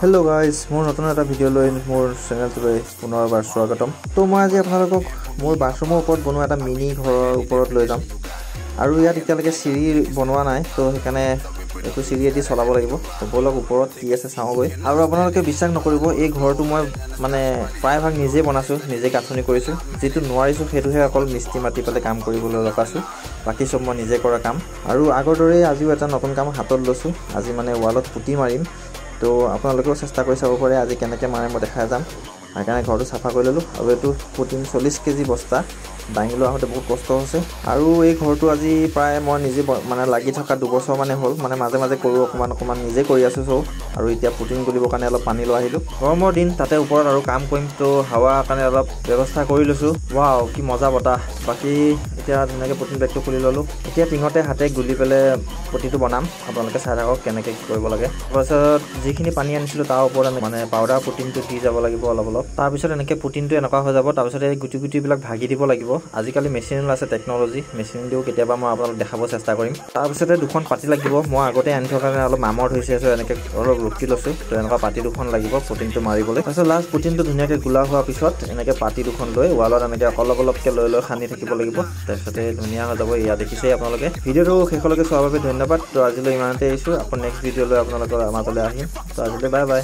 Hello guys मोर नतुन एटा video লৈ मोर चेनेलটোলৈ পুনৰবাৰ স্বাগতম। তো মই আজি আপোনালোকক মোৰ বাথৰুমৰ ওপৰত বনোৱা এটা মিনি ঘৰৰ ওপৰত লৈ যাম আৰু ইয়াত এতিয়ালৈকে চিৰি বনোৱা নাই, তো সেইকাৰণে একো চিৰিয়েদি চলাব লাগিব। তো বলক ওপৰত কি আছে চাওঁগৈ। আৰু আপোনালোকে বিশ্বাস নকৰিব, এই ঘৰটো মই মানে প্ৰায়ভাগ নিজে বনাইছোঁ, নিজে গাঁথনি কৰিছোঁ। যিটো নোৱাৰিছোঁ সেইটোহে অকল মিস্ত্ৰী মাতি পেলাই কাম কৰিবলৈ লগাইছোঁ, বাকী চব মই নিজে কৰা কাম। আৰু আগৰ দৰেই আজিও এটা নতুন কাম হাতত লৈছোঁ। আজি মানে ৱালত পুটি মাৰিম। তো আপোনালোকেও চেষ্টা কৰি চাব পাৰে আজি কেনেকৈ মাৰে মই দেখাই যাম। সেইকাৰণে ঘৰটো চাফা কৰি ল'লোঁ আৰু এইটো পুটিন 40 কেজি বস্তা দাঙি লোৱা হওঁতে বহুত কষ্ট হৈছে। আৰু এই ঘৰটো আজি প্ৰায় মই নিজে মানে লাগি থকা 2 বছৰ মানে হ'ল, মানে মাজে মাজে কৰোঁ, অকণমান নিজে কৰি আছোঁ চব। আৰু এতিয়া পুটিন গলিবৰ কাৰণে অলপ পানী লৈ আহিলোঁ। গৰমৰ দিন তাতে ওপৰত আৰু কাম কৰিম, তো হাৱা কাৰণে অলপ ব্যৱস্থা কৰি লৈছোঁ। ৱাও কি মজা বতাহ। বাকী এতিয়া ধুনীয়াকৈ পুটিন বেগটো খুলি ল'লোঁ। এতিয়া টিঙতে হাতে গুলি পেলাই পুটিটো বনাম। আপোনালোকে চাই থাকক কেনেকৈ কি কৰিব লাগে। তাৰপাছত যিখিনি পানী আনিছিলোঁ তাৰ ওপৰত আমি মানে পাউডাৰ পুটিনটো দি যাব লাগিব অলপ অলপ। তাৰপিছত এনেকৈ পুটিনটো এনেকুৱা হৈ যাব। তাৰপিছত এই গুটিবিলাক ভাগি দিব লাগিব। আজিকালি মেচিন ওলাইছে, টেকন'লজি মেচিন দিও কেতিয়াবা মই আপোনালোক দেখাব চেষ্টা কৰিম। তাৰপিছতে 2খন পাতি লাগিব। মই আগতে আনি থকা কাৰণে অলপ মামৰ ধৰিছে আছোঁ, এনেকৈ অলপ ৰখি লৈছোঁ। তো এনেকুৱা পাতি 2খন লাগিব পুটিনটো মাৰিবলৈ। তাৰপিছত লাষ্ট পুটিনটো ধুনীয়াকৈ গোলা হোৱাৰ পিছত এনেকৈ পাতি 2খন লৈ ৱালত এনেকৈ অলপ অলপকৈ লৈ সানি থাকিব লাগিব। তাৰপিছতে ধুনীয়া হৈ যাব। ইয়াত দেখিছেই আপোনালোকে। ভিডিঅ'টো শেষলৈকে চোৱাৰ বাবে ধন্যবাদ। তো আজিলৈ ইমানতে এৰিছোঁ। আকৌ নেক্সট ভিডিঅ'লৈ আপোনালোকৰ মাজলৈ আহিম। তো আজিলৈ বাই বাই।